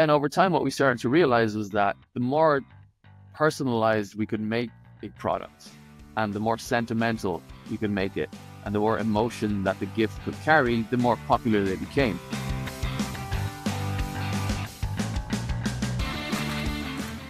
then over time, what we started to realize was that the more personalized we could make a product and the more sentimental we could make it and the more emotion that the gift could carry, the more popular they became.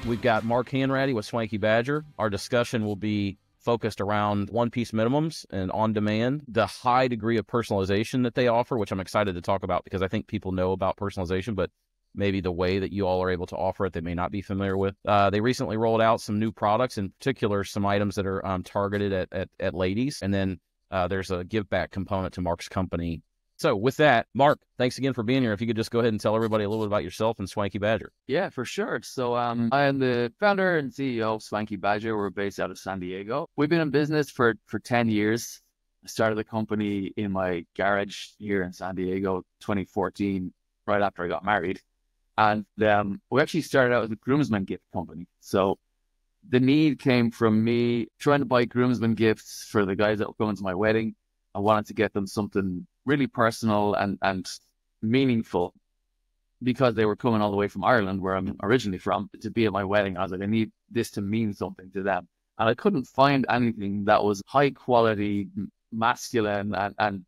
We've got Mark Hanratty with Swanky Badger. Our discussion will be focused around one-piece minimums and on-demand, the high degree of personalization that they offer, which I'm excited to talk about because I think people know about personalization, but maybe the way that you all are able to offer it, they may not be familiar with. They recently rolled out some new products, in particular, some items that are targeted at ladies. And then there's a give back component to Mark's company. So with that, Mark, thanks again for being here. If you could just go ahead and tell everybody a little bit about yourself and Swanky Badger. Yeah, for sure. So I am the founder and CEO of Swanky Badger. We're based out of San Diego. We've been in business for 10 years. I started the company in my garage here in San Diego, 2014, right after I got married. And we actually started out as a groomsmen gift company. So the need came from me trying to buy groomsmen gifts for the guys that were going to my wedding. I wanted to get them something really personal and meaningful because they were coming all the way from Ireland, where I'm originally from, to be at my wedding. I was like, I need this to mean something to them. And I couldn't find anything that was high quality, masculine, and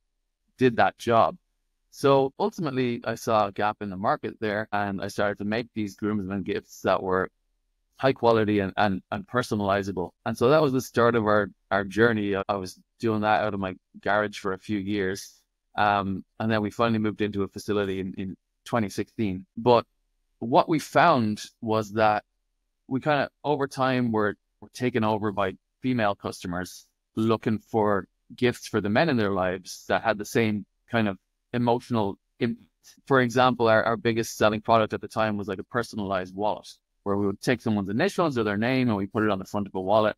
did that job. So ultimately, I saw a gap in the market there, and I started to make these groomsmen gifts that were high quality and personalizable. And so that was the start of our journey. I was doing that out of my garage for a few years. And then we finally moved into a facility in 2016. But what we found was that we kind of, over time, were taken over by female customers looking for gifts for the men in their lives that had the same kind of emotional impact. For example, our biggest selling product at the time was like a personalized wallet, where we would take someone's initials or their name and we put it on the front of a wallet.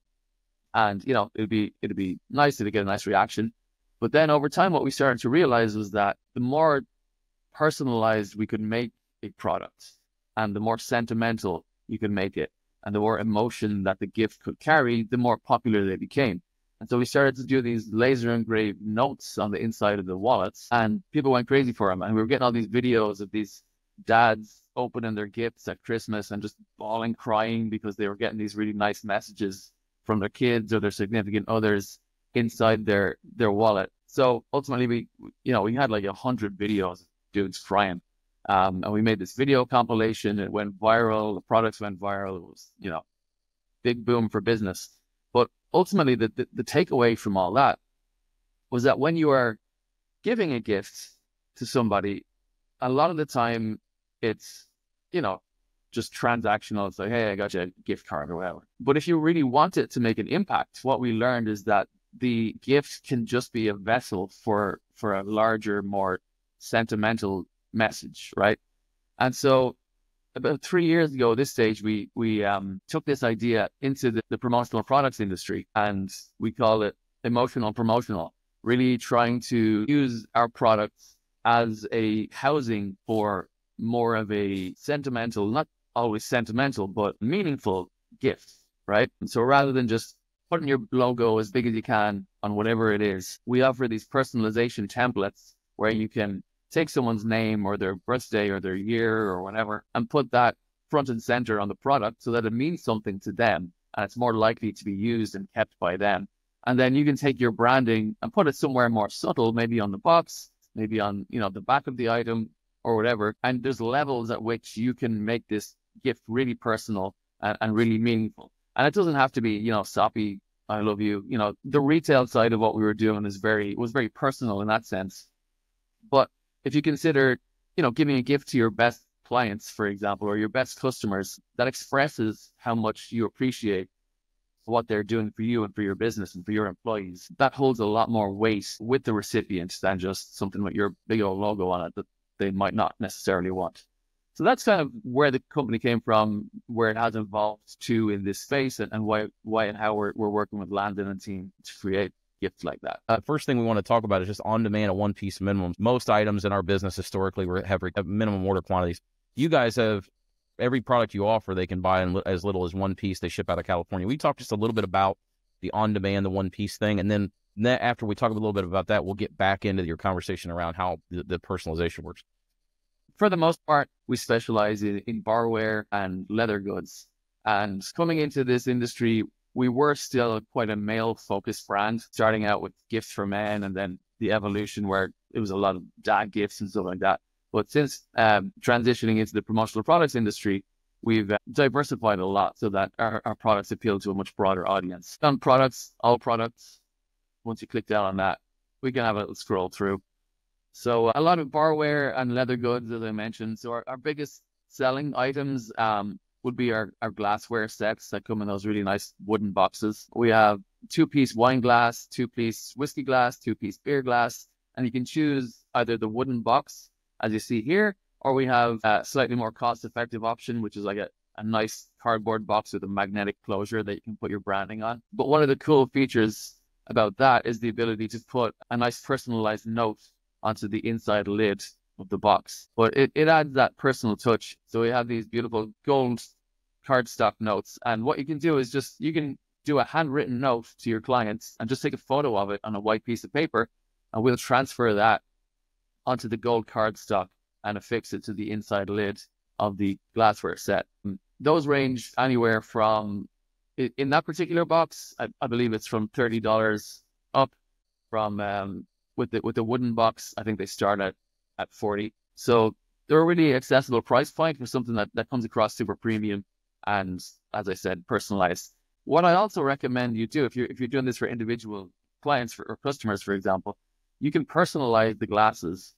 And, you know, it'd be nice to get a nice reaction. But then over time, what we started to realize was that the more personalized we could make a product and the more sentimental you could make it and the more emotion that the gift could carry, the more popular they became. And so we started to do these laser engraved notes on the inside of the wallets, and people went crazy for them. And we were getting all these videos of these dads opening their gifts at Christmas and just bawling, crying because they were getting these really nice messages from their kids or their significant others inside their wallet. So ultimately, we had like 100 videos of dudes crying. And we made this video compilation. It went viral. The products went viral. It was, big boom for business. But ultimately, the takeaway from all that was that when you are giving a gift to somebody, a lot of the time it's, just transactional. It's like, hey, I got you a gift card or whatever. But if you really want it to make an impact, what we learned is that the gift can just be a vessel for a larger, more sentimental message, right? And so about 3 years ago, at this stage, we took this idea into the promotional products industry, and we call it emotional promotional, really trying to use our products as a housing for more of a sentimental, not always sentimental, but meaningful gift, right? And so rather than just putting your logo as big as you can on whatever it is, we offer these personalization templates where you can take someone's name or their birthday or their year or whatever and put that front and center on the product so that it means something to them and it's more likely to be used and kept by them. And then you can take your branding and put it somewhere more subtle, maybe on the box, maybe on, the back of the item or whatever. And there's levels at which you can make this gift really personal and really meaningful. And it doesn't have to be, soppy, I love you. The retail side of what we were doing was very personal in that sense. But if you consider, giving a gift to your best clients, for example, or your best customers, that expresses how much you appreciate what they're doing for you and for your business and for your employees. That holds a lot more weight with the recipient than just something with your big old logo on it that they might not necessarily want. So that's kind of where the company came from, where it has evolved to in this space, and why and how we're working with Landon and team to create gifts like that. First thing we want to talk about is just on-demand, a one-piece minimum. Most items in our business historically have minimum order quantities. You guys have every product you offer, they can buy in as little as one piece. They ship out of California. We talked just a little bit about the on-demand, the one-piece thing, and then after we talk a little bit about that, we'll get back into your conversation around how the personalization works. for the most part, we specialize in barware and leather goods. And coming into this industry, we were still quite a male-focused brand, starting out with gifts for men, and then the evolution where it was a lot of dad gifts and stuff like that. But since transitioning into the promotional products industry, we've diversified a lot so that our products appeal to a much broader audience. On products, all products, once you click down on that, we can have a little scroll through. So a lot of barware and leather goods, as I mentioned. So our biggest selling items would be our glassware sets that come in those really nice wooden boxes. We have 2-piece wine glass, 2-piece whiskey glass, 2-piece beer glass, and you can choose either the wooden box, as you see here, or we have a slightly more cost-effective option, which is like a nice cardboard box with a magnetic closure that you can put your branding on. But one of the cool features about that is the ability to put a nice personalized note onto the inside lid of the box. But it adds that personal touch. So we have these beautiful gold cardstock notes. And what you can do is you can do a handwritten note to your clients and just take a photo of it on a white piece of paper, and we'll transfer that onto the gold cardstock and affix it to the inside lid of the glassware set. Those range anywhere from, in that particular box, I believe it's from $30 up. From with the wooden box, I think they start at $40. So they're a really accessible price point for something that comes across super premium and, as I said, personalized. What I also recommend you do, if you're doing this for individual clients or customers, for example, you can personalize the glasses.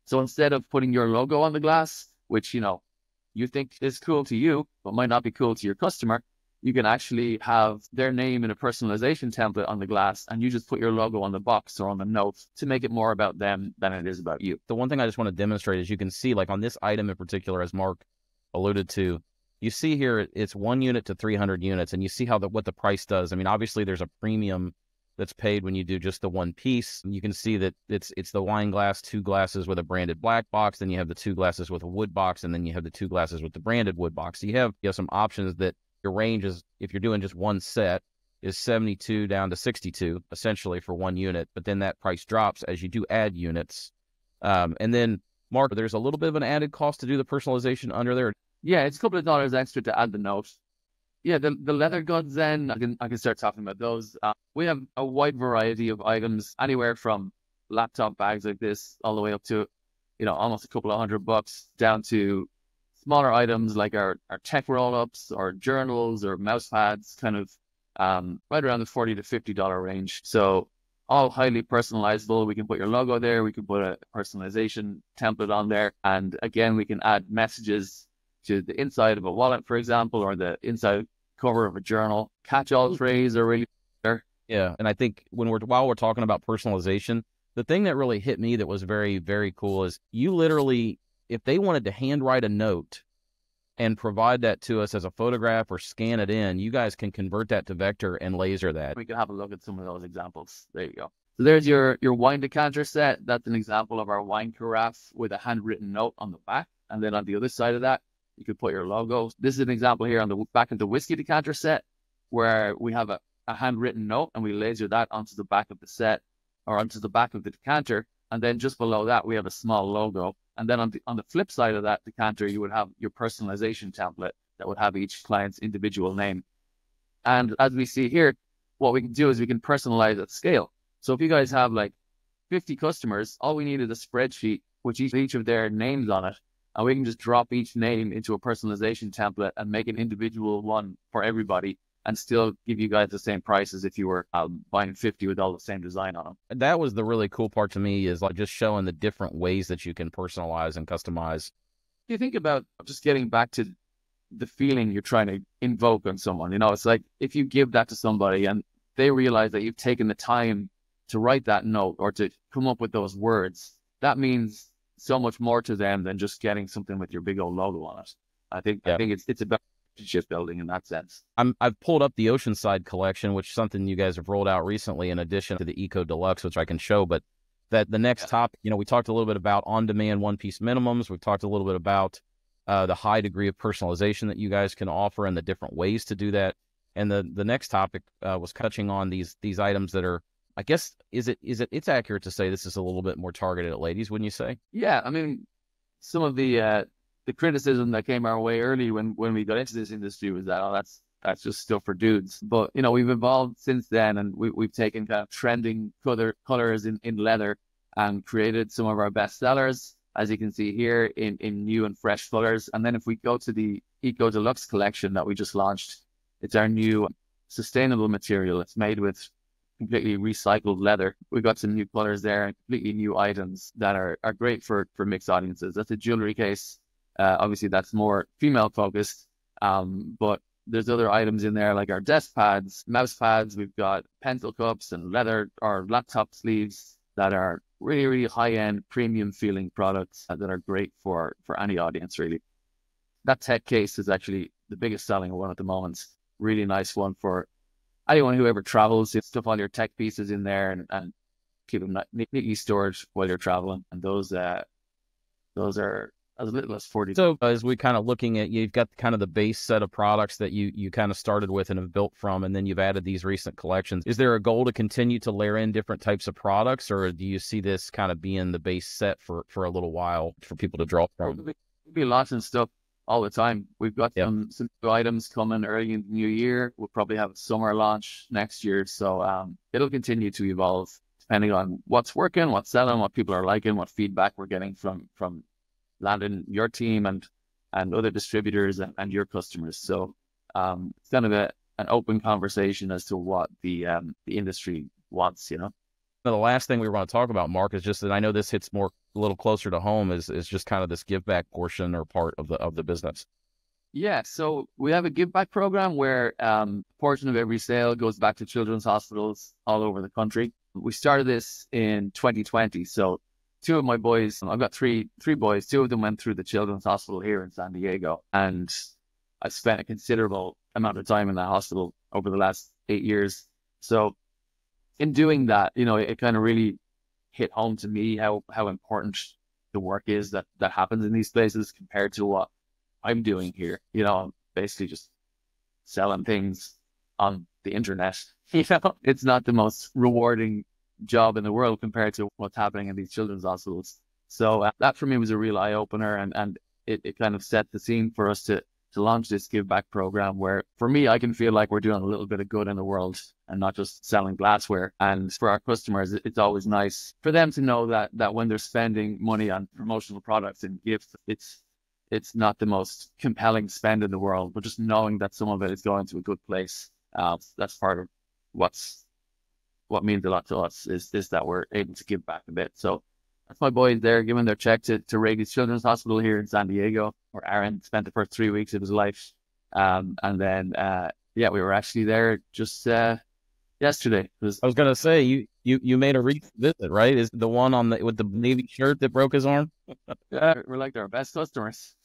So instead of putting your logo on the glass, which you think is cool to you but might not be cool to your customer, you can actually have their name in a personalization template on the glass, and you just put your logo on the box or on the note to make it more about them than it is about you. The one thing I just want to demonstrate is you can see, like on this item in particular, as Mark alluded to, you see here it's 1 unit to 300 units, and you see what the price does. I mean, obviously there's a premium that's paid when you do just the one piece. You can see that it's the wine glass, 2 glasses with a branded black box, then you have the 2 glasses with a wood box, and then you have the 2 glasses with the branded wood box. So you have some options that your range is, if you're doing just one set, is 72 down to 62 essentially for 1 unit, but then that price drops as you do add units. And then Mark, there's a little bit of an added cost to do the personalization under there. Yeah, it's a couple of dollars extra to add the note. Yeah, the leather goods then, I can start talking about those. We have a wide variety of items, anywhere from laptop bags like this all the way up to, almost a couple of $100 down to smaller items like our tech roll-ups or journals or mouse pads, kind of right around the $40 to $50 range. So all highly personalizable. We can put your logo there. We can put a personalization template on there. And again, we can add messages to the inside of a wallet, for example, or the inside cover of a journal. Catch-all trays are really there. Yeah, and I think while we're talking about personalization, the thing that really hit me that was very, very cool is you literally, if they wanted to handwrite a note and provide that to us as a photograph or scan it in, you guys can convert that to vector and laser that. We can have a look at some of those examples. There you go. So there's your wine decanter set. That's an example of our wine carafe with a handwritten note on the back. And then on the other side of that, you could put your logo. This is an example here on the back of the whiskey decanter set where we have a handwritten note and we laser that onto the back of the set or onto the back of the decanter. And then just below that, we have a small logo. And then on the flip side of that decanter, you would have your personalization template that would have each client's individual name. And as we see here, what we can do is we can personalize at scale. So if you guys have like 50 customers, all we need is a spreadsheet with each of their names on it. And we can just drop each name into a personalization template and make an individual one for everybody and still give you guys the same price as if you were buying 50 with all the same design on them. And that was the really cool part to me, is like just showing the different ways that you can personalize and customize. You think about just getting back to the feeling you're trying to invoke on someone. It's like if you give that to somebody and they realize that you've taken the time to write that note or to come up with those words, that means so much more to them than just getting something with your big old logo on it. I think it's about relationship building in that sense. I've pulled up the Oceanside collection, which is something you guys have rolled out recently in addition to the Eco Deluxe, which I can show. But that the next topic, we talked a little bit about on-demand one-piece minimums. We've talked a little bit about the high degree of personalization that you guys can offer and the different ways to do that. And the next topic was touching on these items that are, I guess, it's accurate to say this is a little bit more targeted at ladies, wouldn't you say? Yeah, I mean, some of the criticism that came our way early when we got into this industry was that, oh, that's just stuff for dudes. But we've evolved since then, and we've taken kind of trending colors in leather and created some of our best sellers, as you can see here, in new and fresh colors. And then if we go to the Eco Deluxe collection that we just launched, it's our new sustainable material. It's made with completely recycled leather. We've got some new colors there and completely new items that are great for mixed audiences. That's a jewelry case. Obviously, that's more female focused, but there's other items in there like our desk pads, mouse pads. We've got pencil cups and leather or laptop sleeves that are really, really high-end, premium feeling products that are great for any audience, really. That tech case is actually the biggest selling one at the moment. Really nice one for anyone who ever travels. You stuff all your tech pieces in there and keep them neatly stored while you're traveling. And those are as little as 40. So as we kind of looking at, you've got kind of the base set of products that you kind of started with and have built from, and then you've added these recent collections. Is there a goal to continue to layer in different types of products, or do you see this kind of being the base set for a little while for people to draw from? We'll be launching stuff all the time. We've got some new items coming early in the new year. We'll probably have a summer launch next year. So it'll continue to evolve depending on what's working, what's selling, what people are liking, what feedback we're getting from Landon, your team, and other distributors and your customers. So it's kind of an open conversation as to what the industry wants, Now, the last thing we want to talk about, Mark, is just that I know this hits a little closer to home, is just kind of this give back portion or part of the business. Yeah, so we have a give back program where a portion of every sale goes back to children's hospitals all over the country. We started this in 2020. So two of my boys, I've got three boys, two of them went through the children's hospital here in San Diego. And I spent a considerable amount of time in that hospital over the last 8 years. So in doing that, it kind of really hit home to me how important the work is that happens in these places compared to what I'm doing here. I'm basically just selling things on the internet. It's not the most rewarding job in the world compared to what's happening in these children's hospitals. So that for me was a real eye opener, and it kind of set the scene for us to launch this give back program where, for me, I can feel like we're doing a little bit of good in the world and not just selling glassware. And for our customers, it's always nice for them to know that when they're spending money on promotional products and gifts, it's not the most compelling spend in the world, but just knowing that some of it is going to a good place. That's part of what means a lot to us, is that we're able to give back a bit. So that's my boys there giving their check to Reagan's Children's Hospital here in San Diego, where Aaron spent the first 3 weeks of his life. And then, we were actually there just yesterday. I was going to say, you made a recent visit, right? Is the one with the Navy shirt that broke his arm? Yeah, we're like our best customers.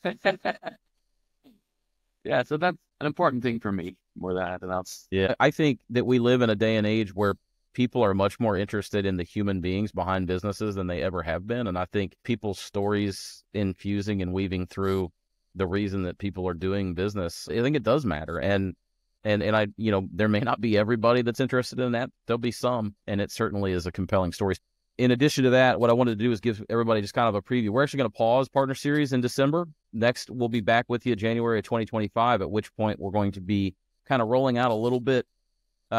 Yeah, so that's an important thing for me more than anything else. Yeah, I think that we live in a day and age where people are much more interested in the human beings behind businesses than they ever have been. And I think people's stories infusing and weaving through the reason that people are doing business, I think it does matter. And I, there may not be everybody that's interested in that. There'll be some, and it certainly is a compelling story. In addition to that, what I wanted to do is give everybody just kind of a preview. We're actually going to pause Partner Series in December. Next, we'll be back with you January of 2025, at which point we're going to be kind of rolling out a little bit.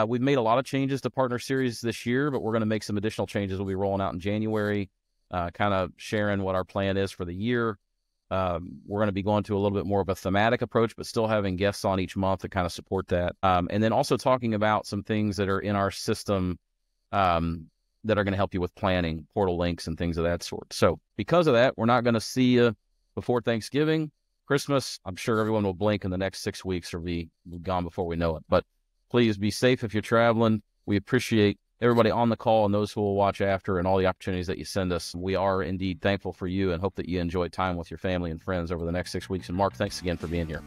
We've made a lot of changes to Partner Series this year, but we're going to make some additional changes. We'll be rolling out in January, kind of sharing what our plan is for the year. We're going to be going to a little bit more of a thematic approach, but still having guests on each month to kind of support that. And then also talking about some things that are in our system that are going to help you with planning, portal links and things of that sort. So because of that, we're not going to see you before Thanksgiving. Christmas, I'm sure everyone will blink in the next 6 weeks or be gone before we know it. But please be safe if you're traveling. We appreciate everybody on the call and those who will watch after and all the opportunities that you send us. We are indeed thankful for you and hope that you enjoy time with your family and friends over the next 6 weeks. And Mark, thanks again for being here.